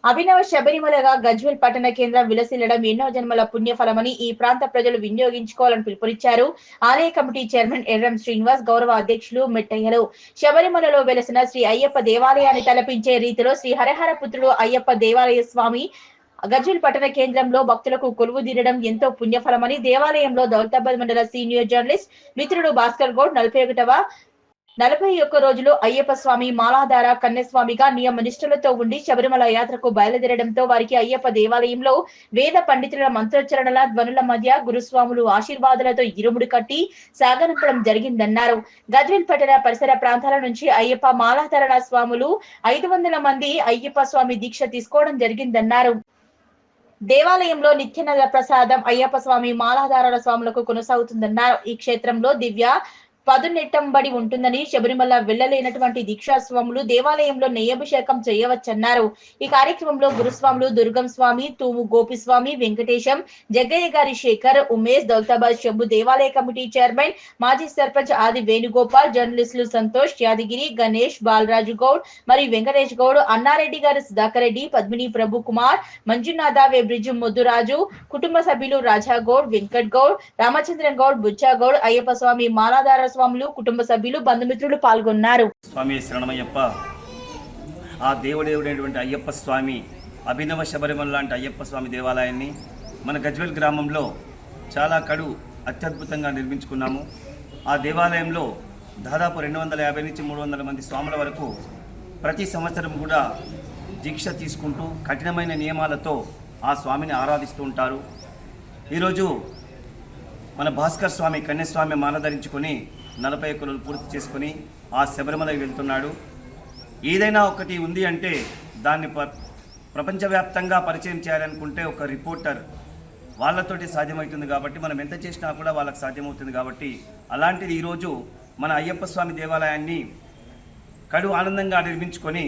అభినవ శబరిమలగా గజ్వేల్ పట్టణ కేంద్రం విలసిల్లడం ఎన్నో జన్మల పుణ్యఫలమని ఈ ప్రాంత ప్రజలు వినియోగించుకోవాలని పిలుపునిచ్చారు. ఆలయ కమిటీ చైర్మన్ ఎర్రం శ్రీనివాస్, గౌరవ అధ్యక్షులు మెట్టయ్యలు. శబరిమలలో వెలసిన శ్రీ అయ్యప్ప దేవాలయాన్ని తలపించే రీతిలో శ్రీ హరిహర పుత్రుడు అయ్యప్ప దేవాలయ స్వామి గజ్వేల్ పట్టణ కేంద్రంలో భక్తులకు కొలువు తీరడం ఎంతో పుణ్యఫలమని దేవాలయంలో దౌలతాబాద్ మండల సీనియర్ జర్నలిస్ట్ మిత్రుడు భాస్కర్ గౌడ్ 41 రోజులు అయ్యప్ప స్వామి మాలాధార కన్యస్వామిగా నియమ నిష్ఠలతో ఉండి శబరిమల యాత్రకు బయలుదేరడంతో వారికి అయ్యప్ప దేవాలయంలో వేద పండితుల మంత్రోచ్చరణల ధ్వనుల మధ్య గురుస్వాములు ఆశీర్వాదాలతో ఇరుముడి కట్టి సాగనంపడం జరిగిందన్నారు. గజ్వేల్ పట్టణ పరిసర ప్రాంతాల నుంచి అయ్యప్ప మాలాధారణ స్వాములు 500 మంది అయ్యప్ప స్వామి దీక్ష తీసుకోవడం జరిగిందన్నారు. దేవాలయంలో నిత్యనగర ప్రసాదం అయ్యప్ప స్వామి మాలాధారణ స్వాములకు కొనసాగుతుందన్నారు. ఈ క్షేత్రంలో దివ్య పదునెట్టంబడి ఉంటుందని, శబరిమల వెళ్లలేనటువంటి దీక్షాస్వాములు దేవాలయంలో నెయ్యభిషేకం చేయవచ్చన్నారు. ఈ కార్యక్రమంలో గురుస్వాములు దుర్గం స్వామి, తూము గోపిస్వామి, వెంకటేశం, జగ్గయ్య గారి శేఖర్, ఉమేష్, దౌలతాబాద్ శంభు దేవాలయ కమిటీ చైర్మన్, మాజీ సర్పంచ్ ఆది వేణుగోపాల్, జర్నలిస్టులు సంతోష్, యాదగిరి, గణేష్, బాలరాజు గౌడ్ మరియు వెంకటేష్ గౌడ్, అన్నారెడ్డి గారు, సుధాకర్ రెడ్డి, పద్మిని ప్రభు కుమార్, మంజునాథ, వేబ్రిడ్జ్ మొద్దురాజు, కుటుంబ సభ్యులు రాజా గౌడ్, వెంకట్ గౌడ్, రామచంద్రన్ గౌడ్, బుచ్చా గౌడ్, అయ్యప్ప స్వామి మాలాధార స్వాములు, కుటుంబ సభ్యులు, బంధుమిత్రులు పాల్గొన్నారు. స్వామి శరణమయ్యప్ప. ఆ దేవుడేవుడైనటువంటి అయ్యప్ప స్వామి అభినవ శబరిమల లాంటి అయ్యప్ప స్వామి దేవాలయాన్ని మన గజ్వేల్ గ్రామంలో చాలా అత్యద్భుతంగా నిర్మించుకున్నాము. ఆ దేవాలయంలో దాదాపు 250 నుంచి 300 మంది స్వాముల వరకు ప్రతి సంవత్సరం కూడా దీక్ష తీసుకుంటూ కఠినమైన నియమాలతో ఆ స్వామిని ఆరాధిస్తూ ఉంటారు. ఈరోజు మన భాస్కర్ స్వామి కన్యస్వామి మాల ధరించుకొని 41 రోజులు పూర్తి చేసుకొని ఆ శబరిమలకి వెళ్తున్నాడు. ఏదైనా ఒకటి ఉంది అంటే దాన్ని ప్రపంచవ్యాప్తంగా పరిచయం చేయాలనుకుంటే ఒక రిపోర్టర్ వాళ్ళతోటి సాధ్యమవుతుంది. కాబట్టి మనం ఎంత చేసినా కూడా వాళ్ళకి సాధ్యమవుతుంది. కాబట్టి అలాంటిది ఈరోజు మన అయ్యప్ప స్వామి దేవాలయాన్ని ఆనందంగా నిర్మించుకొని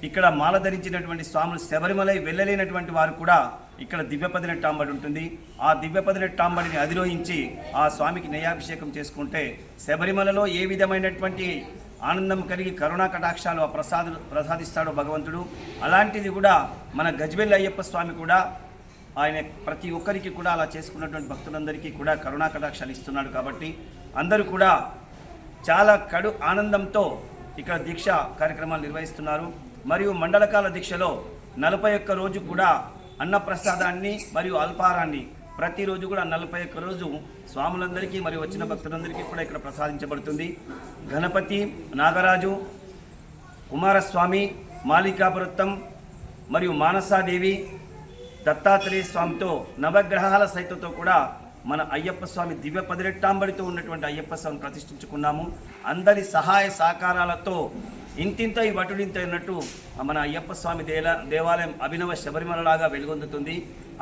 ఇక్కడ మాల ధరించినటువంటి స్వాములు శబరిమలై వెళ్ళలేనటువంటి వారు కూడా ఇక్కడ దివ్య 18 ఉంటుంది. ఆ దివ్య 18 అధిరోహించి ఆ స్వామికి నయాభిషేకం చేసుకుంటే శబరిమలలో ఏ విధమైనటువంటి ఆనందం కలిగి కరుణా కటాక్షాలు ప్రసాదిస్తాడో భగవంతుడు, అలాంటిది కూడా మన గజ్వేల్ అయ్యప్ప స్వామి కూడా ఆయన ప్రతి ఒక్కరికి కూడా అలా చేసుకున్నటువంటి భక్తులందరికీ కూడా కరుణా కటాక్షాలు ఇస్తున్నాడు. కాబట్టి అందరూ కూడా చాలా ఆనందంతో ఇక్కడ దీక్ష కార్యక్రమాలు నిర్వహిస్తున్నారు. మరియు మండలకాల దీక్షలో 41 రోజు కూడా అన్నప్రసాదాన్ని మరియు అల్పాహారాన్ని ప్రతిరోజు కూడా 41 రోజు స్వాములందరికీ మరియు వచ్చిన భక్తులందరికీ కూడా ఇక్కడ ప్రసాదించబడుతుంది. గణపతి, నాగరాజు, కుమారస్వామి, మాలికాపురత్తం మరియు మానసాదేవి, దత్తాత్రేయ స్వామితో నవగ్రహాల సైతంతో కూడా మన అయ్యప్ప స్వామి దివ్య 18 ఉన్నటువంటి అయ్యప్ప స్వామిని ప్రతిష్ఠించుకున్నాము. అందరి సహాయ సహకారాలతో ఇంతింత ఈ వటుడింత అన్నట్టు మన అయ్యప్ప స్వామి దేవాలయం అభినవ శబరిమలలాగా వెలుగొందుతుంది.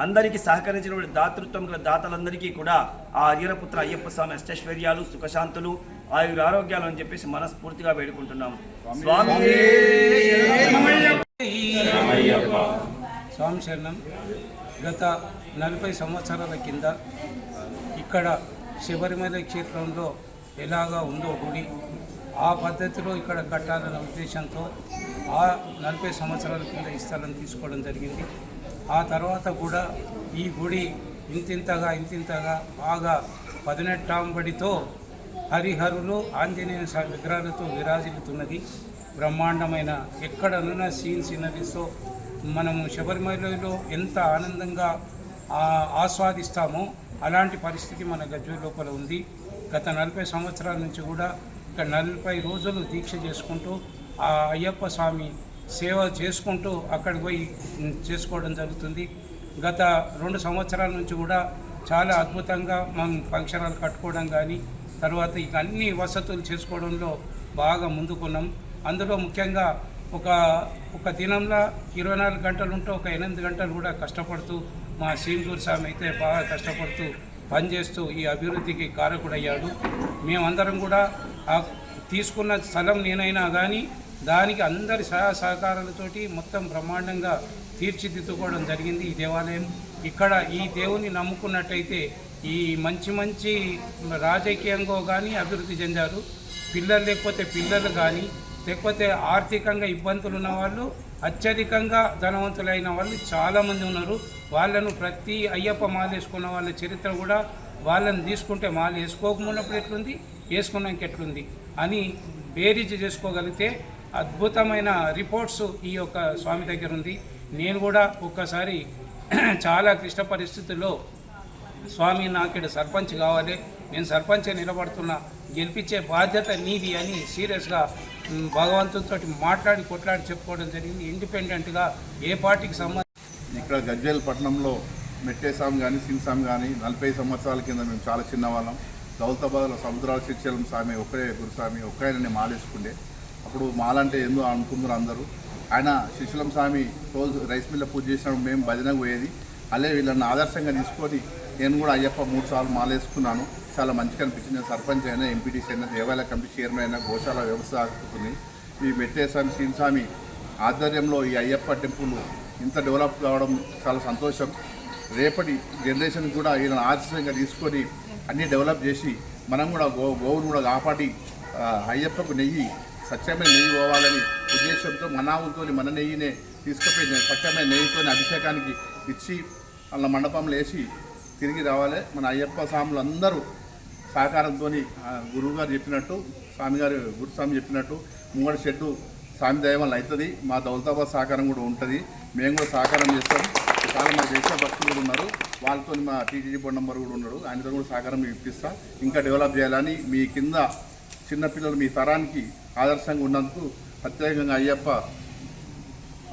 అందరికీ సహకరించినటువంటి దాతృత్వం గల దాతలందరికీ కూడా ఆ హరిహరపుత్ర అయ్యప్ప స్వామి అష్టైశ్వర్యాలు, సుఖశాంతులు, ఆరోగ్యాలు అని చెప్పేసి మనస్ఫూర్తిగా వేడుకుంటున్నాము. స్వామి స్వామి శరణం. గత 40 సంవత్సరాల కింద ఇక్కడ శబరిమల క్షేత్రంలో ఎలాగా ఉందో గుడి ఆ పద్ధతిలో ఇక్కడ కట్టాలన్న ఉద్దేశంతో ఆ 40 సంవత్సరాల కింద ఈ స్థలం తీసుకోవడం జరిగింది. ఆ తర్వాత కూడా ఈ గుడి ఇంతింతగా బాగా 18 హరిహరులు ఆంజనేయ స్వామి విగ్రహాలతో విరాజిల్లుతున్నది. బ్రహ్మాండమైన ఎక్కడనున్న సీనరీస్తో మనము శబరిమలలో ఎంత ఆనందంగా ఆస్వాదిస్తామో అలాంటి పరిస్థితి మన గజ్వేల్ లోపల ఉంది. గత 40 సంవత్సరాల నుంచి కూడా ఇక్కడ 40 రోజులు దీక్ష చేసుకుంటూ ఆ అయ్యప్ప స్వామి సేవ చేసుకుంటూ అక్కడికి పోయి చేసుకోవడం జరుగుతుంది. గత 2 సంవత్సరాల నుంచి కూడా చాలా అద్భుతంగా మనం ఫంక్షన్ హాల్ కట్టుకోవడం కానీ తర్వాత ఇక అన్ని వసతులు చేసుకోవడంలో బాగా ముందుకున్నాం. అందులో ముఖ్యంగా ఒక దినంలో 24 గంటలు ఉంటే ఒక 8 గంటలు కూడా కష్టపడుతూ మా శ్రీనివాస్ స్వామి అయితే బాగా కష్టపడుతూ పనిచేస్తూ ఈ అభివృద్ధికి కారకుడయ్యాడు. మేమందరం కూడా తీసుకున్న స్థలం నేనైనా కానీ దానికి అందరి సహకారాలతోటి మొత్తం బ్రహ్మాండంగా తీర్చిదిద్దుకోవడం జరిగింది ఈ దేవాలయం. ఇక్కడ ఈ దేవుని నమ్ముకున్నట్టయితే ఈ మంచి రాజకీయంగా కానీ అభివృద్ధి చెందారు. పిల్లలు లేకపోతే పిల్లలు కానీ లేకపోతే ఆర్థికంగా ఇబ్బందులు ఉన్న వాళ్ళు, అత్యధికంగా ధనవంతులైన వాళ్ళు చాలామంది ఉన్నారు. వాళ్ళను ప్రతి అయ్యప్ప మాల వేసుకున్న వాళ్ళ చరిత్ర కూడా వాళ్ళని తీసుకుంటే మాల వేసుకోకమున్నప్పుడు ఎట్లుంది, వేసుకున్నాక ఎట్లుంది అని బేరీజు చేసుకోగలిగితే అద్భుతమైన రిపోర్ట్స్ ఈ యొక్క స్వామి దగ్గర ఉంది. నేను కూడా ఒక్కసారి చాలా క్లిష్ట పరిస్థితుల్లో స్వామి నాకిడ సర్పంచ్ కావాలి, నేను సర్పంచ్ నిలబడుతున్నా, గెలిపించే బాధ్యత నీది అని సీరియస్గా భగవంతుడితో మాట్లాడి కొట్లాడి చెప్పుకోవడం జరిగింది. ఇండిపెండెంట్గా ఏ పార్టీకి సంబంధించి ఇక్కడ గజ్వేల్ పట్టణంలో మెట్టేసాం కానీ సింసాం కానీ 40 సంవత్సరాల కింద మేము చాలా చిన్నవాళ్ళం. దౌలతాబాద్లో సముద్రాల శిక్షలం స్వామి ఒక్కడే గురుస్వామి ఒక్కనే మాలేసుకుండే. అప్పుడు మాలంటే ఏందో అనుకున్నారు అందరూ. ఆయన శిశులం స్వామి రోజు రైస్ మిల్ల పూజ చేసినప్పుడు మేము భజనకు పోయేది. అలాగే వీళ్ళని ఆదర్శంగా తీసుకొని నేను కూడా అయ్యప్ప 3 సార్లు మాలేసుకున్నాను. చాలా మంచిగా అనిపించింది. నేను సర్పంచ్ అయినా, ఎంపీటీసీ అయినా, దేవాలయ కమిటీ చైర్మన్ అయినా, గోశాల వ్యవస్థ అవుతుంది. ఈ మెట్టేస్వామి శ్రీస్వామి ఆధ్వర్యంలో ఈ అయ్యప్ప టెంపుల్ ఇంత డెవలప్ కావడం చాలా సంతోషం. రేపటి జనరేషన్ కూడా ఈయన ఆదర్శంగా తీసుకొని అన్నీ డెవలప్ చేసి మనం కూడా గోవును కూడా కాపాడి అయ్యప్పకు నెయ్యి స్వచ్ఛమైన నెయ్యి పోవాలని ఉద్దేశంతో మనావులతో మన నెయ్యినే తీసుకుపోయి స్వచ్ఛమైన నెయ్యితో అభిషేకానికి ఇచ్చి వాళ్ళ మండపంలో వేసి తిరిగి రావాలి. మన అయ్యప్ప స్వాములు అందరూ సహకారంతో గురువుగారు చెప్పినట్టు, స్వామిగారు గురుస్వామి చెప్పినట్టు ముంగడి షెడ్డు స్వామి దయ వల్ల అవుతుంది. మా దౌలతాబాద్ సహకారం కూడా ఉంటుంది. మేము కూడా సహకారం చేస్తాం. చాలా మంది దేశ భక్తులు కూడా ఉన్నారు. వాళ్ళతో మా టీటీడీ బోర్డు నెంబర్ కూడా ఉన్నాడు. ఆయనతో కూడా సహకారం ఇప్పిస్తాం. ఇంకా డెవలప్ చేయాలని మీ కింద చిన్నపిల్లలు మీ తరానికి ఆదర్శంగా ఉన్నందుకు ప్రత్యేకంగా అయ్యప్ప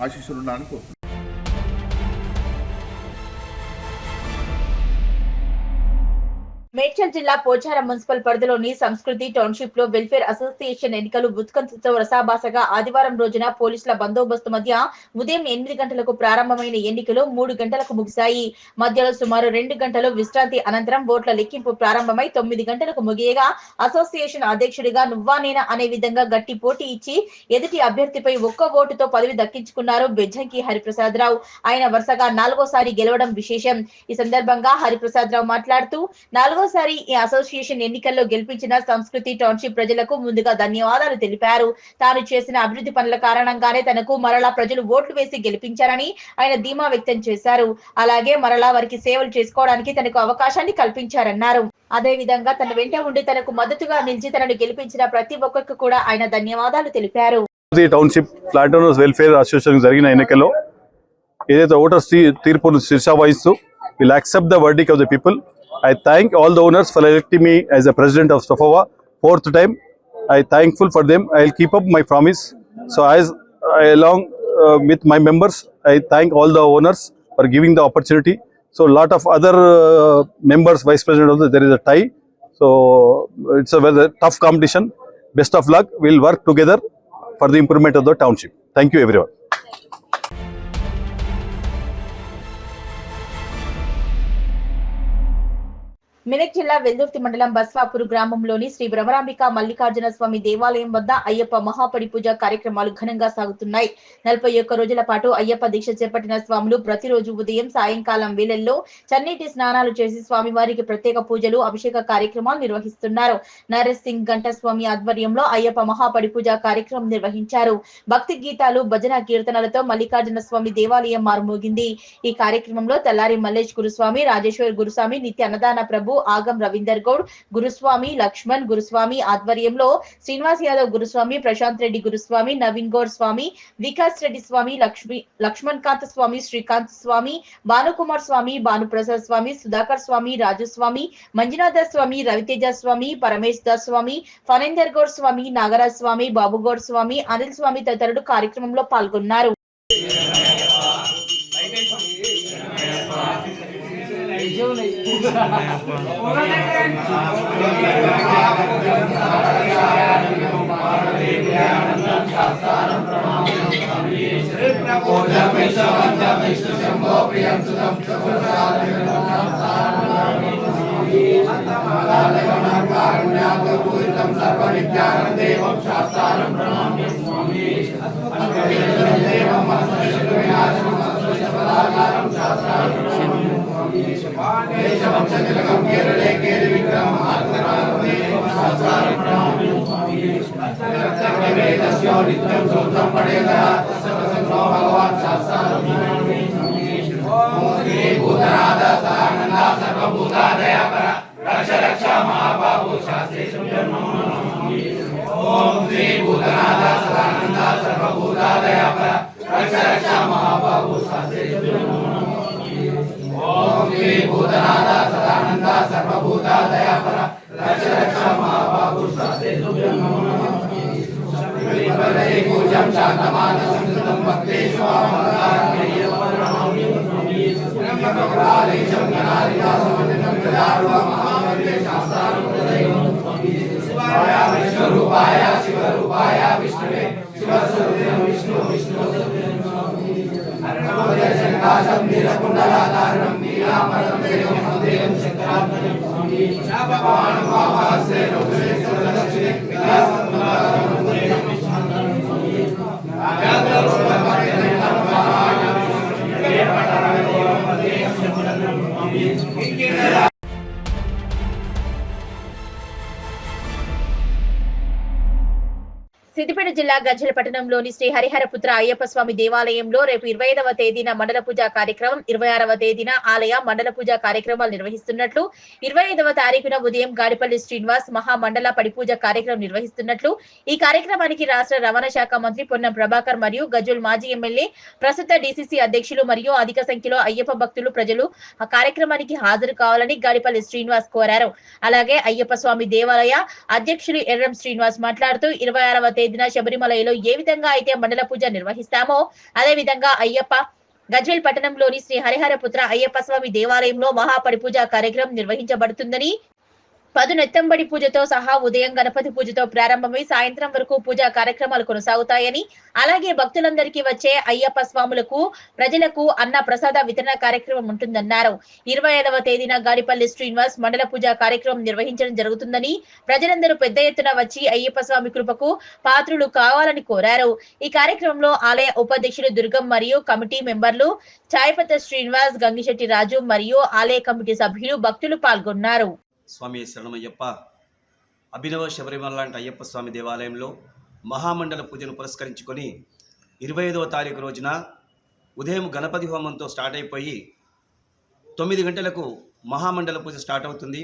ఆశీస్సులు ఉన్నాను. మేడ్చల్ జిల్లా పోచారం మున్సిపల్ పరిధిలోని సంస్కృతి టౌన్షిప్ లో వెల్ఫేర్ అసోసియేషన్ ఎన్నికలు ఉత్కంఠతో రసాభాసగా ఆదివారం రోజున పోలీసుల బందోబస్తు మధ్య ఉదయం 8 గంటలకు ప్రారంభమైన ఎన్నికలు 3 గంటలకు ముగిశాయి. మధ్యలో సుమారు 2 గంటలు విశ్రాంతి అనంతరం ఓట్ల లెక్కింపు ప్రారంభమై 9 గంటలకు ముగియగా అసోసియేషన్ అధ్యక్షుడిగా నువ్వానేనా అనే విధంగా గట్టి పోటీ ఇచ్చి ఎదుటి అభ్యర్థిపై ఒక్క ఓటుతో పదవి దక్కించుకున్నారు బెజ్జంకి హరిప్రసాదరావు. ఆయన వరుసగా 4వసారి గెలవడం విశేషం. ఈ సందర్భంగా హరిప్రసాదరావు మాట్లాడుతూ 4వసారి ఈ అసోసియేషన్ ఎన్నికల్లో గెలిపించిన సంస్కృతి టౌన్షిప్ ప్రజలకు ముందుగా ధన్యవాదాలు తెలిపారు. తాను చేసిన అభివృద్ధి పనుల కారణంగానే తనకు మరలా ప్రజలు ఓట్లు వేసి గెలిపించారని ఆయన ధీమా వ్యక్తం చేశారు. అలాగే మరలా వారికి సేవలు చేసుకోవడానికి తనకు అవకాశాన్ని కల్పించారన్నారు. అదే విధంగా తన వెంట ఉండి తనకు మద్దతుగా నిలిచి తనను గెలిపించిన ప్రతి ఒక్కరికి కూడా ఆయన ధన్యవాదాలు తెలిపారు. Township flat owners welfare association జరిగిన ఎన్నికల్లో ఏదైతే ఓటర్స్ తీర్పును శిర్షా వహిస్తూ will accept the verdict of the people. I thank all the owners for electing me as the president of Stafova 4th time. I thankful for them. I will keep up my promise. So along with my members, I thank all the owners for giving the opportunity. So lot of other members, vice president also, there is a tie. So it's a very tough competition. Best of luck. We'll work together for the improvement of the township. Thank you everyone. Medak జిల్లా వెల్దుర్తి మండలం బస్వాపూర్ గ్రామంలోని శ్రీ భ్రమరాంబిక మల్లికార్జున స్వామి దేవాలయం వద్ద అయ్యప్ప మహాపడి పూజ కార్యక్రమాలు ఘనంగా సాగుతున్నాయి. 41 రోజుల పాటు అయ్యప్ప దీక్ష చేపట్టిన స్వాములు ప్రతిరోజు ఉదయం సాయంకాలం వేళల్లో చన్నీటి స్నానాలు చేసి స్వామివారికి ప్రత్యేక పూజలు అభిషేక కార్యక్రమాలు నిర్వహిస్తున్నారు. నరేష్ సింగ్ గంట స్వామి ఆధ్వర్యంలో అయ్యప్ప మహాపడి పూజ కార్యక్రమం నిర్వహించారు. భక్తి గీతాలు, భజన కీర్తనలతో మల్లికార్జున స్వామి దేవాలయం మారుమోగింది. ఈ కార్యక్రమంలో తెల్లారి మల్లేష్ గురుస్వామి, రాజేశ్వర్ గురుస్వామి, నిత్య అన్నదాన ప్రభు, ఆగం రవీందర్ గౌడ్ గురుస్వామి, లక్ష్మణ్ గురుస్వామి ఆధ్వర్యంలో శ్రీనివాస్ యాదవ్ గురుస్వామి, ప్రశాంత్ రెడ్డి గురుస్వామి, నవీన్ గౌడ్ స్వామి, వికాస్ రెడ్డి స్వామి, లక్ష్మణ్ కాంత స్వామి, శ్రీకాంత్ స్వామి, భానుకుమార్ స్వామి, భానుప్రసాద్ స్వామి, సుధాకర్ స్వామి, రాజు స్వామి, మంజునాథ స్వామి, రవితేజ స్వామి, పరమేశ్ దాస్ స్వామి, ఫణేందర్ గౌడ్ స్వామి, నాగరాజ్ స్వామి, బాబుగౌడ్ స్వామి, అనిల్ స్వామి తదితరులు కార్యక్రమంలో పాల్గొన్నారు. Gracias. సిద్దిపేట జిల్లా గజ్వేల్ పట్టణంలోని శ్రీ హరిహరపుత్ర అయ్యప్ప స్వామి దేవాలయంలో రేపు 25వ తేదీన మండల పూజ కార్యక్రమం, 26వ తేదీన ఆలయ మండల పూజ కార్యక్రమాలు నిర్వహిస్తున్నట్లు, 25వ తారీఖున ఉదయం గాడిపల్లి శ్రీనివాస్ మహామండల పడిపూజ కార్యక్రమం నిర్వహిస్తున్నట్లు, ఈ కార్యక్రమానికి రాష్ట్ర రవాణా శాఖ మంత్రి పొన్నం ప్రభాకర్ మరియు గజ్వేల్ మాజీ ఎమ్మెల్యే ప్రస్తుత డీసీసీ అధ్యక్షులు మరియు అధిక సంఖ్యలో అయ్యప్ప భక్తులు ప్రజలు ఆ కార్యక్రమానికి హాజరు కావాలని గాడిపల్లి శ్రీనివాస్ కోరారు. అలాగే అయ్యప్ప స్వామి దేవాలయ అధ్యక్షులు ఎర్రం శ్రీనివాస్ మాట్లాడుతూ 26వ తేదీన శబరిమలలో ఏ విధంగా అయితే మండల పూజ నిర్వహిస్తామో అదే విధంగా అయ్యప్ప గజ్వేల్ పట్టణంలోని శ్రీ హరిహరపుత్ర అయ్యప్ప స్వామి దేవాలయంలో మహాపడి పూజ కార్యక్రమం నిర్వహించబడుతుందని, పదునెత్తంబడి పూజతో సహా ఉదయం గణపతి పూజతో ప్రారంభమై సాయంత్రం వరకు పూజా కార్యక్రమాలు కొనసాగుతాయని, అలాగే భక్తులందరికీ వచ్చే అయ్యప్ప స్వాములకు ప్రజలకు అన్న ప్రసాద వితరణ కార్యక్రమం ఉంటుందన్నారు. 25వ తేదీన గాడిపల్లి శ్రీనివాస్ మండల పూజా కార్యక్రమం నిర్వహించడం జరుగుతుందని, ప్రజలందరూ పెద్ద ఎత్తున వచ్చి అయ్యప్ప స్వామి కృపకు పాత్రులు కావాలని కోరారు. ఈ కార్యక్రమంలో ఆలయ ఉపాధ్యక్షులు దుర్గం మరియు కమిటీ మెంబర్లు చాయపత్ర శ్రీనివాస్, గంగిశెట్టి రాజు మరియు ఆలయ కమిటీ సభ్యులు భక్తులు పాల్గొన్నారు. స్వామి శరణమయ్యప్ప. అభినవ శబరిమల లాంటి అయ్యప్ప స్వామి దేవాలయంలో మహామండల పూజను పురస్కరించుకొని 25వ తారీఖు రోజున ఉదయం గణపతి హోమంతో స్టార్ట్ అయిపోయి 9 గంటలకు మహామండల పూజ స్టార్ట్ అవుతుంది.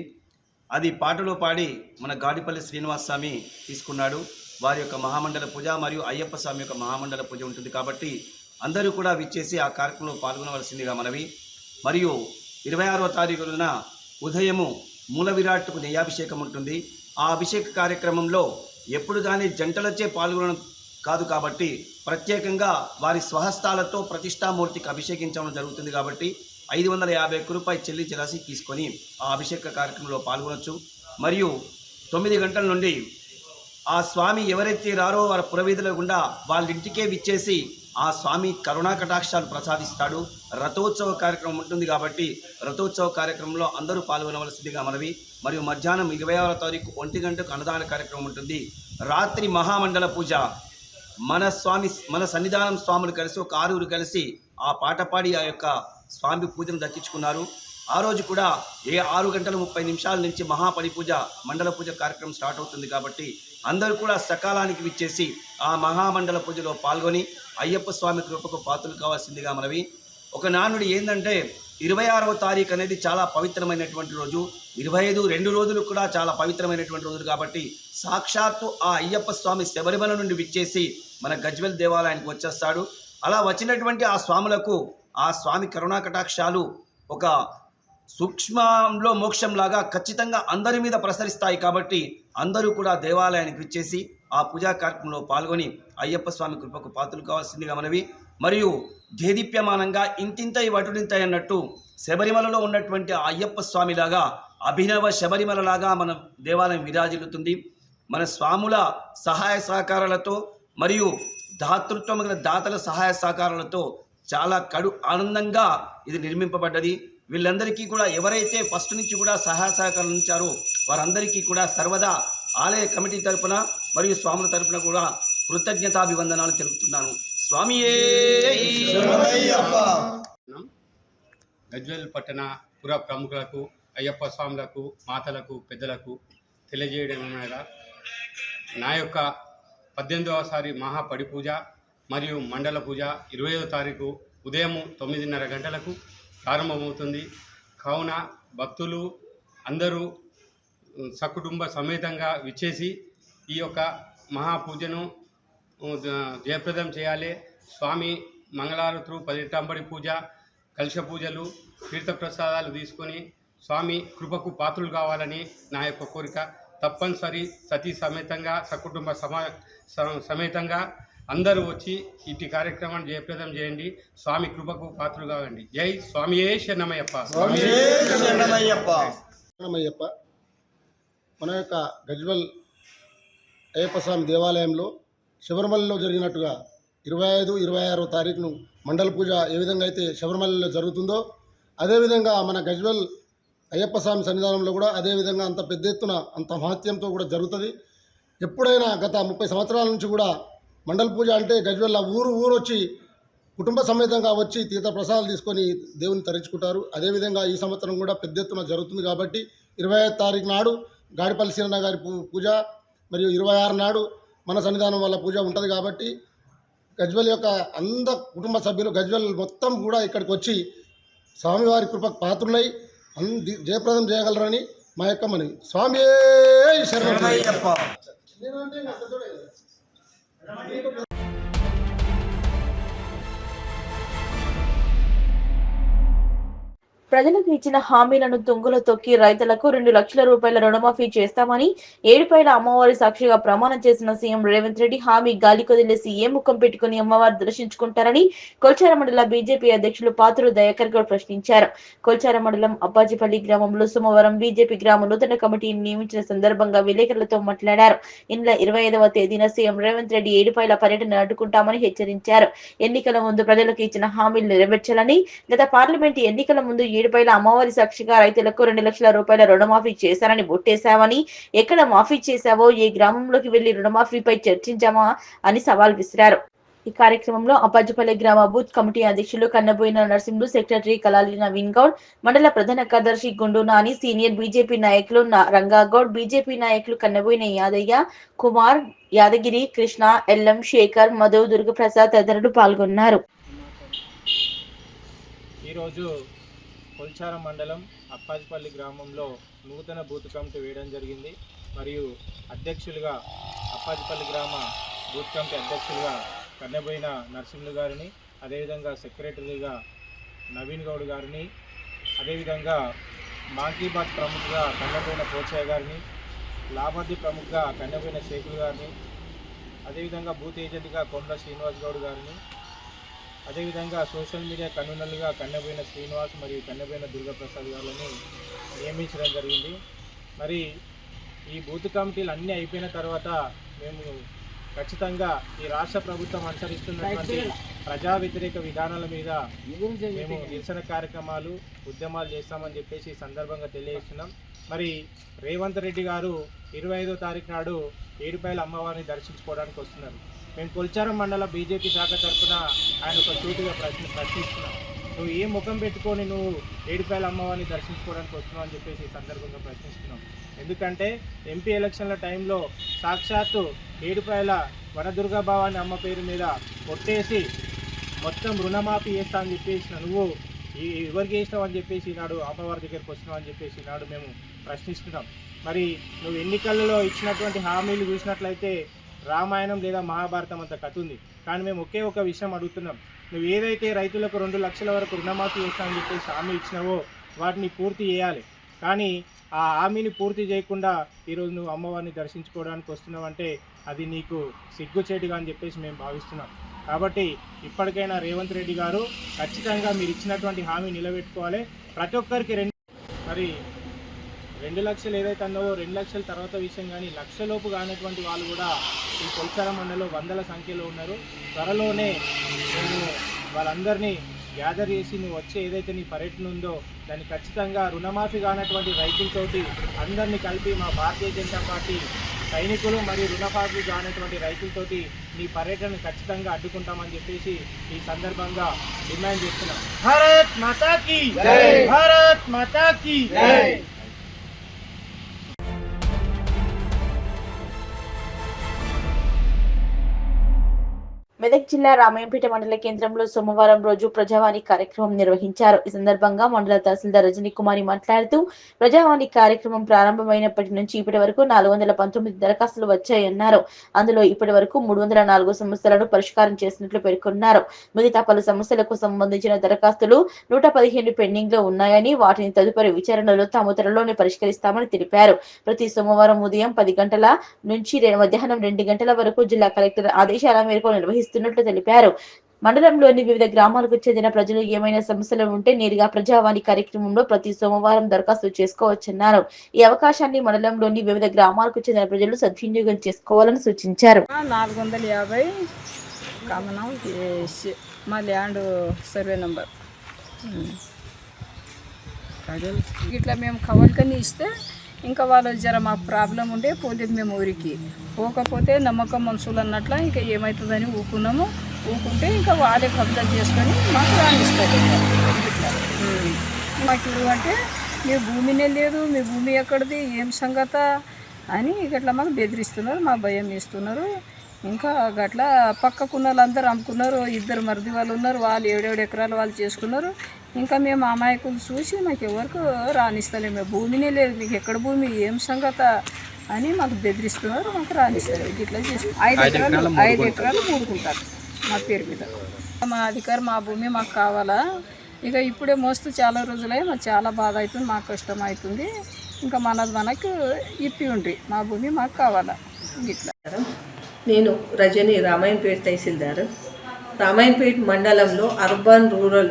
అది పాటలో పాడి మన గాడిపల్లి శ్రీనివాస్ స్వామి తీసుకున్నాడు. వారి యొక్క మహామండల పూజ మరియు అయ్యప్ప స్వామి యొక్క మహామండల పూజ ఉంటుంది కాబట్టి అందరూ కూడా విచ్చేసి ఆ కార్యక్రమంలో పాల్గొనవలసిందిగా మనవి. మరియు 26వ తారీఖు రోజున ఉదయము మూల విరాట్కు నెయ్యాభిషేకం ఉంటుంది. ఆ అభిషేక కార్యక్రమంలో ఎప్పుడు కానీ జంటలచే పాల్గొనడం కాదు కాబట్టి ప్రత్యేకంగా వారి స్వహస్తాలతో ప్రతిష్టామూర్తికి అభిషేకించడం జరుగుతుంది కాబట్టి 550 రూపాయలు చెల్లించి రసీదు తీసుకొని ఆ అభిషేక కార్యక్రమంలో పాల్గొనవచ్చు. మరియు 9 గంటల నుండి ఆ స్వామి ఎవరైతే రారో వారి పురవీధుల గుండా వాళ్ళ ఇంటికే విచ్చేసి ఆ స్వామి కరుణా కటాక్షాలు ప్రసాదిస్తాడు. రథోత్సవ కార్యక్రమం ఉంటుంది కాబట్టి రథోత్సవ కార్యక్రమంలో అందరూ పాల్గొనవలసిందిగా మనవి. మరియు మధ్యాహ్నం 26వ తారీఖు 1 గంటకు అన్నదాన కార్యక్రమం ఉంటుంది. రాత్రి మహామండల పూజ మన సన్నిధానం స్వాములు కలిసి ఒక 6 కలిసి ఆ పాట పాడి ఆ యొక్క స్వామి పూజను దక్కించుకున్నారు. ఆ రోజు కూడా 6:30 నుంచి మహాపడి పూజ మండల పూజ కార్యక్రమం స్టార్ట్ అవుతుంది కాబట్టి అందరూ కూడా సకాలానికి విచ్చేసి ఆ మహామండల పూజలో పాల్గొని అయ్యప్ప స్వామి కృపకు పాత్రలు కావాల్సిందిగా మనవి. ఒక నానుడి ఏంటంటే 26వ తారీఖు అనేది చాలా పవిత్రమైనటువంటి రోజు, 25 2 రోజులు కూడా చాలా పవిత్రమైనటువంటి రోజులు కాబట్టి సాక్షాత్తు ఆ అయ్యప్ప స్వామి శబరిమల నుండి విచ్చేసి మన గజ్వేల్ దేవాలయానికి వచ్చేస్తాడు. అలా వచ్చినటువంటి ఆ స్వాములకు ఆ స్వామి కరుణా కటాక్షాలు ఒక సూక్ష్మంలో మోక్షంలాగా ఖచ్చితంగా అందరి మీద ప్రసరిస్తాయి కాబట్టి అందరూ కూడా దేవాలయానికి విచ్చేసి ఆ పూజా కార్యక్రమంలో పాల్గొని అయ్యప్ప స్వామి కృపకు పాత్రలు కావాల్సిందిగా మనవి. మరియు దేదీప్యమానంగా ఇంతింతై వటుడింతై అన్నట్టు శబరిమలలో ఉన్నటువంటి అయ్యప్ప స్వామిలాగా అభినవ శబరిమలలాగా మన దేవాలయం విరాజిల్లుతుంది. మన స్వాముల సహాయ సహకారాలతో మరియు దాతృత్వం దాతల సహాయ సహకారాలతో చాలా కడు ఆనందంగా ఇది నిర్మింపబడ్డది. వీళ్ళందరికీ కూడా ఎవరైతే ఫస్ట్ నుంచి కూడా సహాయ సహకారాలు ఇచ్చారో వారందరికీ కూడా సర్వదా ఆలయ కమిటీ తరపున మరియు స్వాముల తరపున కూడా కృతజ్ఞతాభివందనాలు తెలుపుతున్నాను. స్వామియే గజ్వేల్ పట్టణ పుర ప్రముఖులకు, అయ్యప్ప స్వాములకు, మాతలకు, పెద్దలకు తెలియజేయడం అనగా నా యొక్క 18వసారి మహాపడి పూజ మరియు మండల పూజ 20వ తారీఖు ఉదయం 9:30 గంటలకు ప్రారంభమవుతుంది. కావున భక్తులు అందరూ సకుటుంబ సమేతంగా విచ్చేసి ఈ యొక్క మహాపూజను జయప్రదం చేయాలి. స్వామి మంగళారతులు, 18 పూజ, కలశ పూజలు, తీర్థప్రసాదాలు తీసుకొని స్వామి కృపకు పాత్రులు కావాలని నా యొక్క కోరిక. తప్పనిసరి సతీ సమేతంగా సకుటుంబ సమేతంగా అందరూ వచ్చి ఇటు కార్యక్రమాన్ని జయప్రదం చేయండి. స్వామి కృపకు పాత్రులు కావండి. జై స్వామియే శరణమయ్యప్ప. శరణమయ్యప్ప. మన యొక్క గజ్వెల్ అయ్యప్ప స్వామి దేవాలయంలో శబరిమలలో జరిగినట్టుగా 25, 26వ తారీఖును మండల పూజ ఏ విధంగా అయితే శబరిమలలో జరుగుతుందో అదేవిధంగా మన గజ్వెల్ అయ్యప్ప స్వామి సన్నిధానంలో కూడా అదేవిధంగా అంత పెద్ద ఎత్తున అంత మహత్యంతో కూడా జరుగుతుంది. ఎప్పుడైనా గత 30 సంవత్సరాల నుంచి కూడా మండల పూజ అంటే గజ్వెల్ ఊరు వచ్చి కుటుంబ సమేతంగా వచ్చి తీర్థప్రసాదాలు తీసుకొని దేవుని తరించుకుంటారు. అదేవిధంగా ఈ సంవత్సరం కూడా పెద్ద ఎత్తున జరుగుతుంది కాబట్టి 25వ తారీఖు నాడు గాడిపల్లి సీనన్న గారి పూజ మరియు 26 నాడు మన సన్నిధానం వల్ల పూజ ఉంటుంది. కాబట్టి గజ్వెల్ యొక్క కుటుంబ సభ్యులు గజ్వెల్ మొత్తం కూడా ఇక్కడికి వచ్చి స్వామివారి కృపకు పాత్రులై జయప్రదం చేయగలరని మా యొక్క మనవి. స్వామి శరణమయ్యప్ప. ప్రజలకు ఇచ్చిన హామీలను తుంగులో తొక్కి రైతులకు 2 లక్షల రూపాయల రుణమాఫీ చేస్తామని ఏడుపైల అమ్మవారి సాక్షిగా ప్రమాణం చేసిన సీఎం రేవంత్ రెడ్డి హామీ గాలి కొదిలేసి ఏ ముఖం పెట్టుకుని అమ్మవారు దర్శించుకుంటారని కొల్చార మండల బీజేపీ అధ్యక్షులు పాత్రుడు దయాకర్ గౌడ్ ప్రశ్నించారు. కొల్చార మండలం అప్పాజిపల్లి గ్రామంలో సోమవారం బీజేపీ గ్రామ నూతన కమిటీని నియమించిన సందర్భంగా విలేకరులతో మాట్లాడారు. ఈ నెల 25వ తేదీన సీఎం రేవంత్ రెడ్డి ఏడుపైల పర్యటన అడ్డుకుంటామని హెచ్చరించారు. ఎన్నికల ముందు ప్రజలకు ఇచ్చిన హామీలు నెరవేర్చాలని గత పార్లమెంటు ఎన్నికల ముందు ఏడుపైల అమ్మవారి సాక్షిగా రైతులకు 2 లక్షల రూపాయల రుణమాఫీ చేశారని బొట్టేశావని, ఎక్కడ మాఫీ చేశావో, ఏ గ్రామంలోకి వెళ్లి రుణమాఫీపై చర్చించామా అని సవాల్ విసిరారు. ఈ కార్యక్రమంలో అప్పాజిపల్లి గ్రామ బూత్ కమిటీ అధ్యక్షులు కన్నబోయిన నరసింహులు, సెక్రటరీ కలాలి నవీన్ గౌడ్, మండల ప్రధాన కార్యదర్శి గుండు నాని, సీనియర్ బీజేపీ నాయకులు రంగాగౌడ్, బీజేపీ నాయకులు కన్నబోయిన యాదయ్య, కుమార్, యాదగిరి, కృష్ణ, ఎల్ఎం, శేఖర్, మధు, దుర్గప్రసాద్ తదితరులు పాల్గొన్నారు. ఈరోజు కొల్చార మండలం అప్పాజిపల్లి గ్రామంలో నూతన బూత్ కమిటీ వేయడం జరిగింది. మరియు అధ్యక్షులుగా అప్పాజిపల్లి గ్రామ బూత్ కమిటీ అధ్యక్షులుగా కన్నెబోయిన నరసింహులు గారిని, అదేవిధంగా సెక్రటరీగా నవీన్ గౌడ్ గారిని, అదేవిధంగా మాంకీబాత్ ప్రముఖగా కన్నెబోయిన పోచయ్య గారిని, లాభర్ది ప్రముఖగా కన్నెబోయిన శేఖర్ గారిని, అదేవిధంగా బూత్ ఏజెంట్గా కొండ శ్రీనివాస్ గౌడ్ గారిని, అదేవిధంగా సోషల్ మీడియా కన్వీనర్లుగా కన్నెబోయిన శ్రీనివాస్ మరియు కన్నెబోయిన దుర్గప్రసాద్ గారిని నియమించడం జరిగింది. మరి ఈ బూత్ కమిటీలు అన్నీ అయిపోయిన తర్వాత మేము ఖచ్చితంగా ఈ రాష్ట్ర ప్రభుత్వం అనుసరిస్తున్నటువంటి ప్రజా వ్యతిరేక విధానాల మీద మేము నిరసన కార్యక్రమాలు, ఉద్యమాలు చేస్తామని చెప్పేసి ఈ సందర్భంగా తెలియజేస్తున్నాం. మరి రేవంత్ రెడ్డి గారు 25వ తారీఖు నాడు ఏడుపైల అమ్మవారిని దర్శించుకోవడానికి వస్తున్నారు. మేము కొల్చారం మండల బీజేపీ శాఖ తరఫున ఆయన ఒక సూటిగా ప్రశ్నిస్తున్నాం. నువ్వు ఏ ముఖం పెట్టుకొని నువ్వు ఏడుపైల అమ్మవారిని దర్శించుకోవడానికి వస్తున్నావు అని చెప్పేసి ఈ సందర్భంగా ప్రశ్నిస్తున్నాం. ఎందుకంటే ఎంపీ ఎలక్షన్ల టైంలో సాక్షాత్తు ఏడుపైల వనదుర్గా భవాని అమ్మ పేరు మీద కొట్టేసి మొత్తం రుణమాఫీ చేస్తా అని చెప్పేసి నువ్వు ఎవరికి చేస్తావు అని చెప్పేసి ఈనాడు అమ్మవారి దగ్గరికి వస్తున్నావు అని చెప్పేసి ఈనాడు మేము ప్రశ్నిస్తున్నాం. మరి నువ్వు ఎన్నికలలో ఇచ్చినటువంటి హామీలు చూసినట్లయితే రామాయణం లేదా మహాభారతం అంత కథ ఉంది. కానీ మేము ఒకే ఒక విషయం అడుగుతున్నాం. నువ్వు ఏదైతే రైతులకు 2 లక్షల వరకు రుణమాఫీ చేస్తామని చెప్పేసి హామీ ఇచ్చినావో వాటిని పూర్తి చేయాలి. కానీ ఆ హామీని పూర్తి చేయకుండా ఈరోజు నువ్వు అమ్మవారిని దర్శించుకోవడానికి వస్తున్నావు అంటే అది నీకు సిగ్గుచేటుగా అని చెప్పేసి మేము భావిస్తున్నాం. కాబట్టి ఇప్పటికైనా రేవంత్ రెడ్డి గారు ఖచ్చితంగా మీరు ఇచ్చినటువంటి హామీ నిలబెట్టుకోవాలి. ప్రతి ఒక్కరికి 2 లక్షలు ఏదైతే అన్నావో 2 లక్షల తర్వాత విషయం, కానీ లక్షలోపు కానటువంటి వాళ్ళు కూడా ఈ కొల్చార మండలంలో వందల సంఖ్యలో ఉన్నారు. త్వరలోనే నేను వాళ్ళందరినీ గ్యాదర్ చేసి నువ్వు వచ్చే ఏదైతే నీ పర్యటన ఉందో దాన్ని ఖచ్చితంగా రుణమాఫీ కానటువంటి రైతులతోటి అందరినీ కలిపి మా భారతీయ జనతా పార్టీ సైనికులు మరియు రుణమాఫీ కానటువంటి రైతులతోటి నీ పర్యటన ఖచ్చితంగా అడ్డుకుంటామని చెప్పేసి ఈ సందర్భంగా డిమాండ్ చేస్తున్నాం. భారత్ మాతా కీ జై! భారత్ మాతా కీ జై! మెదక్ జిల్లా రామాయంపేట మండల కేంద్రంలో సోమవారం రోజు ప్రజావాణి కార్యక్రమం నిర్వహించారు. ఈ సందర్భంగా మండల తహసీల్దార్ రజనీ కుమారి మాట్లాడుతూ ప్రజావాణి కార్యక్రమం ప్రారంభమైనప్పటి నుంచి ఇప్పటి వరకు 419 దరఖాస్తులు వచ్చాయన్నారు. అందులో ఇప్పటి వరకు 304 సమస్యలను పరిష్కారం చేసినట్లు పేర్కొన్నారు. మిగతా పలు సమస్యలకు సంబంధించిన దరఖాస్తులు 115 పెండింగ్ లో ఉన్నాయని, వాటిని తదుపరి విచారణలో తాము త్వరలోనే పరిష్కరిస్తామని తెలిపారు. ప్రతి సోమవారం ఉదయం 10 గంటల నుంచి మధ్యాహ్నం 2 గంటల వరకు జిల్లా కలెక్టర్ ఆదేశాల మేరకు నిర్వహిస్తున్నట్లు తెలిపారు. మండలంలోని వివిధ గ్రామాలకు చెందిన ప్రజలు ఏమైనా సమస్యలు ఉంటే నేరుగా ప్రజావాణి కార్యక్రమంలో ప్రతి సోమవారం దరఖాస్తు చేసుకోవచ్చన్నారు. ఈ అవకాశాన్ని మండలంలోని వివిధ గ్రామాలకు చెందిన ప్రజలు సద్వినియోగం చేసుకోవాలని సూచించారు. 450 కామన్ మా ల్యాండ్ సర్వే నంబర్ ఇట్లా మేము కవలికని ఇస్తే ఇంకా వాళ్ళు జర మాకు ప్రాబ్లం ఉండే పోలేదు. మేము ఊరికి పోకపోతే నమ్మకం మనుషులు అన్నట్ల ఇంకా ఏమవుతుందని ఊకుంటే ఇంకా వాళ్ళే కబ్జా చేసుకొని మాకు రాణిస్తారు. ఇట్లా మాకు అంటే మీ భూమినే లేదు, మీ భూమి ఎక్కడిది, ఏం సంగత అని ఇట్లా మాకు బెదిరిస్తున్నారు, మా భయం వేస్తున్నారు. ఇంకా గట్లా పక్కకున్న వాళ్ళందరూ అమ్ముకున్నారు. 2 మరిది వాళ్ళు ఉన్నారు, వాళ్ళు 7 ఎకరాలు వాళ్ళు చేసుకున్నారు. ఇంకా మేము అమాయకులు చూసి మాకు ఎవరికి రాణిస్తలేము, భూమినే లేదు, మీకు ఎక్కడ భూమి, ఏం సంగత అని మాకు బెదిరిస్తున్నారు, మాకు రాణిస్తారు. ఇట్లా చేసి 5 ఎకరాలు మూడుకుంటారు మా పేరు మీద. మా అధికారి మా భూమి మాకు కావాలా, ఇక ఇప్పుడే మోస్తూ చాలా రోజులై మాకు చాలా బాధ అవుతుంది, మాకు కష్టం అవుతుంది. ఇంకా మనకు ఇప్పి ఉండ్రి, మా భూమి మాకు కావాలా. ఇట్లా నేను రజని, రామాయంపేట తహసీల్దార్. రామాయంపేట మండలంలో అర్బన్ రూరల్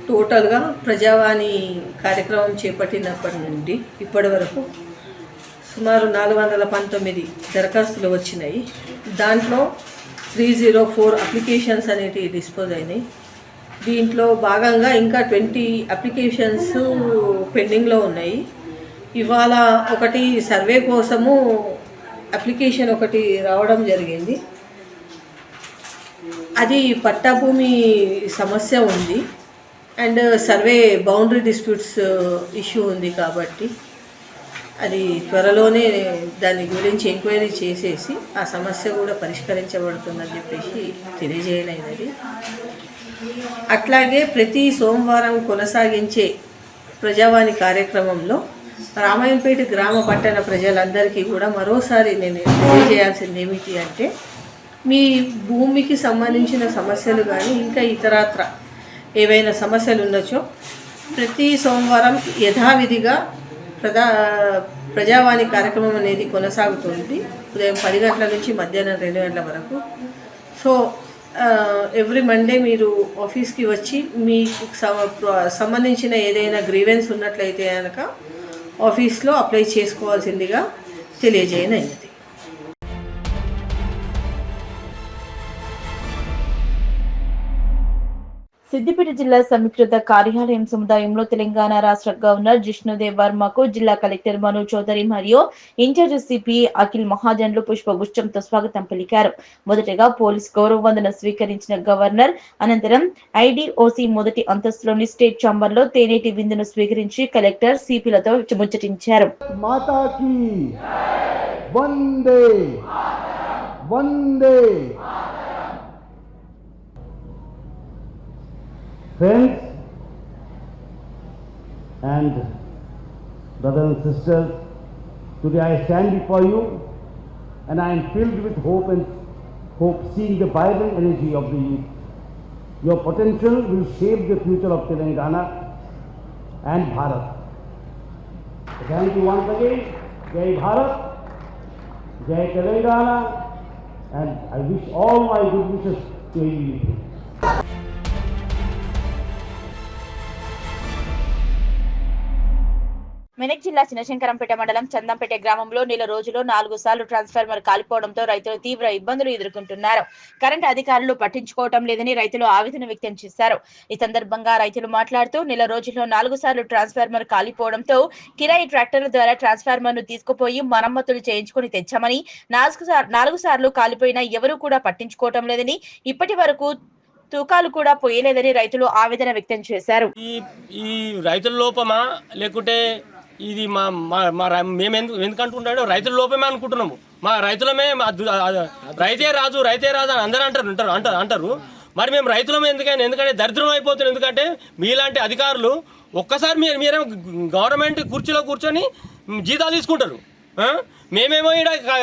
టోటల్గా ప్రజావాణి కార్యక్రమం చేపట్టినప్పటి నుండి ఇప్పటి వరకు సుమారు 419 దరఖాస్తులు వచ్చినాయి. దాంట్లో 304 అప్లికేషన్స్ అనేటివి డిస్పోజ్ అయినాయి. దీంట్లో భాగంగా ఇంకా 20 అప్లికేషన్స్ పెండింగ్లో ఉన్నాయి. ఇవాళ ఒకటి సర్వే కోసము అప్లికేషన్ ఒకటి రావడం జరిగింది. అది పట్టా భూమి సమస్య ఉంది and survey boundary disputes issue ఉంది కాబట్టి అది త్వరలోనే దాని గురించి ఎంక్వైరీ చేసేసి ఆ సమస్య కూడా పరిష్కరించబడుతుందని చెప్పేసి తెలియజేయనైనది. అట్లాగే ప్రతి సోమవారం కొనసాగించే ప్రజావాణి కార్యక్రమంలో రామాయంపేట గ్రామ పట్టణ ప్రజలందరికీ కూడా మరోసారి నేను తెలియజేయాల్సింది ఏమిటి అంటే, మీ భూమికి సంబంధించిన సమస్యలు కానీ ఇంకా ఇతరత్ర ఏవైనా సమస్యలు ఉండొచ్చో ప్రతి సోమవారం యథావిధిగా ప్రజావాణి కార్యక్రమం అనేది కొనసాగుతుంది. ఉదయం 10 గంటల నుంచి మధ్యాహ్నం 2 గంటల వరకు. సో ఎవ్రీ మండే మీరు ఆఫీస్కి వచ్చి మీకు సంబంధించిన ఏదైనా గ్రీవెన్స్ ఉన్నట్లయితే కనుక ఆఫీస్లో అప్లై చేసుకోవాల్సిందిగా తెలియజేయనైనది. సిద్దిపేట జిల్లా సమీకృత కార్యాలయం సముదాయంలో తెలంగాణ రాష్ట్ర గవర్నర్ జిష్ణుదేవ్ వర్మకు జిల్లా కలెక్టర్ మను చౌదరి మరియు ఇన్ఛార్జ్ సిపి అఖిల్ మహాజన్లు పుష్పగుచ్చంతో స్వాగతం పలికారు. మొదటగా పోలీస్ గౌరవ వందన స్వీకరించిన గవర్నర్ అనంతరం ఐడిఓసి మొదటి అంతస్తులోని స్టేట్ ఛాంబర్ లో తేనేటి విందును స్వీకరించి collector సిపిలతో ముచ్చటించారు. Friends and brothers and sisters, today I stand before you and I am filled with hope seeing the vibrant energy of the youth. Your potential will shape the future of Telangana and Bharat. Thank you once again. Jai Bharat, Jai Telangana, and I wish all my good wishes to you. Medak జిల్లా చిన్నశంకరంపేట మండలం చందంపేట గ్రామంలో నెల రోజులో 4 సార్లు transformer కాలిపోవడంతో రైతులు తీవ్ర ఇబ్బందులు ఎదుర్కొంటున్నారు. కరెంటు అధికారులు పట్టించుకోవటం లేదని రైతులు ఆవేదన వ్యక్తం చేశారు. ఈ సందర్భంగా రైతులు మాట్లాడుతూ నెల రోజుల్లో 4 సార్లు ట్రాన్స్ఫార్మర్ కాలిపోవడంతో కిరాయి ట్రాక్టర్ల ద్వారా ట్రాన్స్ఫార్మర్ ను తీసుకుపోయి మరమ్మతులు చేయించుకుని తెచ్చామని, 4 సార్లు కాలిపోయినా ఎవరూ కూడా పట్టించుకోవటం లేదని, ఇప్పటి వరకు తూకాలు కూడా పోయలేదని రైతులు ఆవేదన వ్యక్తం చేశారు. ఈ రైతుల లోపమా లేకుంటే ఇది మేము ఎందుకంటున్నాడో రైతుల లోపమే అనుకుంటున్నాము. మా రైతులమే రైతే రాజు అని అందరూ అంటారు. మరి మేము రైతులమే ఎందుకంటే దరిద్రం అయిపోతుంది. ఎందుకంటే మీలాంటి అధికారులు ఒక్కసారి మీరేమో గవర్నమెంట్ కుర్చీలో కూర్చొని జీతాలు తీసుకుంటారు. మేమేమో ఇక్కడ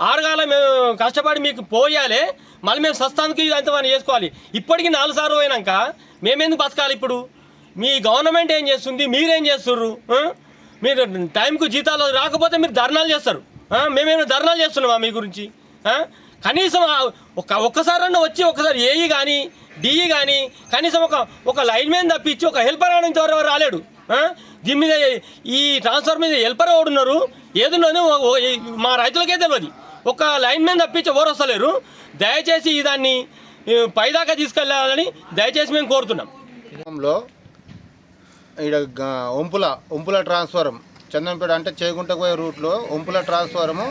ఆరుగాల మేము కష్టపడి మీకు పోయాలి, మళ్ళీ మేము సస్తానికి అంతమని చేసుకోవాలి. ఇప్పటికీ 4 సార్లు పోయినాక మేమెందుకు బతకాలి? ఇప్పుడు మీ గవర్నమెంట్ ఏం చేస్తుంది, మీరేం చేస్తుర్రు? మీరు టైంకు జీతాలు రాకపోతే మీరు ధర్నాలు చేస్తారు. మేమేమైనా ధర్నాలు చేస్తున్నామా మీ గురించి? కనీసం ఒక్కసారన్నా వచ్చి ఒకసారి ఏఈ కానీ డిఈ కానీ కనీసం ఒక లైన్ మ్యాన్ తప్పించి ఒక హెల్పర్ నుంచి ఎవరెవరు రాలేడు. దీని మీద ఈ ట్రాన్స్ఫర్ మీద హెల్పర్ ఎవడున్నారు ఏదున్నాను మా రైతులకే తెలియదు. ఒక లైన్ మ్యాన్ తప్పించి ఎవరు వస్తలేరు. దయచేసి దాన్ని పైదాకా తీసుకెళ్ళాలని దయచేసి మేము కోరుతున్నాం. ఇక్కడ ఒంపుల ట్రాన్స్ఫారం చందనపేట అంటే చేగుంటకు పోయే రూట్లో ఒంపుల ట్రాన్స్ఫారము.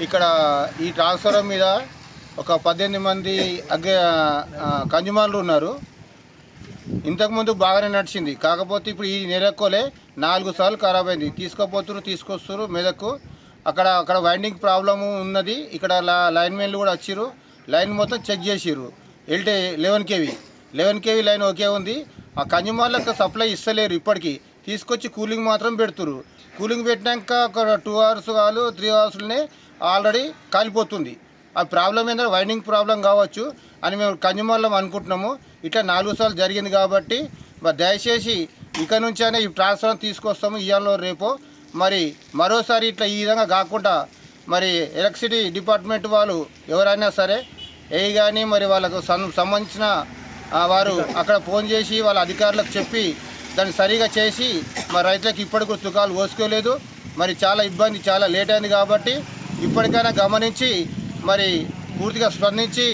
ఇక్కడ ఈ ట్రాన్స్ఫారం మీద ఒక 18 మంది కన్జ్యూమర్లు ఉన్నారు. ఇంతకుముందు బాగానే నడిచింది. కాకపోతే ఇప్పుడు ఈ నెలకోలే 4 సార్లు ఖరాబ్ అయింది. తీసుకొస్తారు మెదక్కు. అక్కడ వైండింగ్ ప్రాబ్లము ఉన్నది. ఇక్కడ లైన్మెన్లు కూడా వచ్చిర్రు. లైన్ మొత్తం చెక్ చేసిర్రు. 11 kV లైన్ ఓకే ఉంది. ఆ కన్జ్యూమర్లకు సప్లై ఇస్తలేరు. ఇప్పటికీ తీసుకొచ్చి కూలింగ్ మాత్రం పెడుతురు. కూలింగ్ పెట్టినాక ఒక 2 hours కాదు 3 hours ఆల్రెడీ కాలిపోతుంది. ఆ ప్రాబ్లం ఏంటంటే వైండింగ్ ప్రాబ్లం కావచ్చు అని మేము కన్జ్యూమర్లం అనుకుంటున్నాము. ఇట్లా 4 సార్లు జరిగింది కాబట్టి దయచేసి ఇక నుంచైనా ఈ ట్రాన్స్ఫర్ తీసుకొస్తాము ఇవాళ రేపో. మరి మరోసారి ఇట్లా ఈ విధంగా కాకుండా మరి ఎలక్ట్రిసిటీ డిపార్ట్మెంట్ వాళ్ళు ఎవరైనా సరే కానీ మరి వాళ్ళకు సంబంధించిన వారు అక్కడ ఫోన్ చేసి వాళ్ళ అధికారులకు చెప్పి దాన్ని సరిగా చేసి మరి రైతులకు ఇప్పటికీ తుకాలు పోసుకోలేదు. మరి చాలా ఇబ్బంది, చాలా లేట్ అయింది కాబట్టి ఇప్పటికైనా గమనించి మరి పూర్తిగా స్పందించి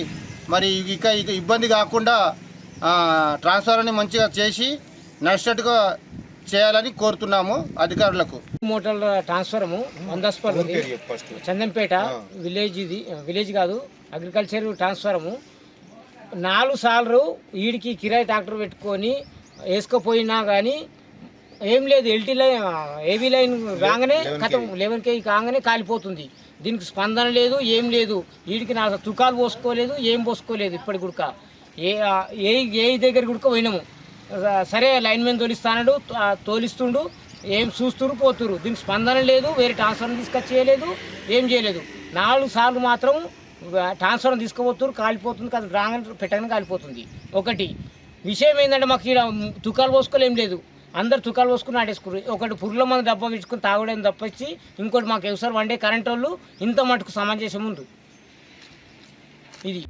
మరి ఇక ఇబ్బంది కాకుండా ట్రాన్స్ఫర్ని మంచిగా చేసి నడిచేట్టుగా చేయాలని కోరుతున్నాము అధికారులకు. మోటార్ల ట్రాన్స్ఫరము వందస్పల్లి చందంపేట విలేజ్ కాదు అగ్రికల్చర్ ట్రాన్స్ఫరము 4 సార్లు వీడికి కిరాయి ట్రాక్టర్ పెట్టుకొని వేసుకుపోయినా కానీ ఏం లేదు. ఎల్టీ లైన్ ఏవీ లైన్ రాగానే 11 kV కాగానే కాలిపోతుంది. దీనికి స్పందన లేదు, ఏం లేదు. వీడికి నా తుకాలు పోసుకోలేదు, ఏం పోసుకోలేదు. ఇప్పటి గుడక ఏ దగ్గర గుడక పోయినాము. సరే లైన్ మ్యాన్ తోలిస్తుండు, ఏం చూస్తురు పోతురు. దీనికి స్పందన లేదు. వేరే ట్రాన్స్ఫర్ తీసుకొచ్చేయలేదు, ఏం చేయలేదు. 4 సార్లు మాత్రం ట్రాన్స్ఫర్ తీసుకుపోతున్నారు, కాలిపోతుంది. రాగానే పెట్టగానే కాలిపోతుంది. ఒకటి విషయం ఏంటంటే మాకు ఇక్కడ తుకాలు పోసుకోలేం లేదు. అందరు తుకాలు పోసుకుని ఆడేసుకున్నారు. ఒకటి పురుగుల మంది డబ్బా పెట్టుకుని తాగడం తప్పించి ఇంకోటి మాకు ఎవసారి 1 day కరెంట్ వాళ్ళు ఇంత మటుకు సమంజసం ఉంది. ఇది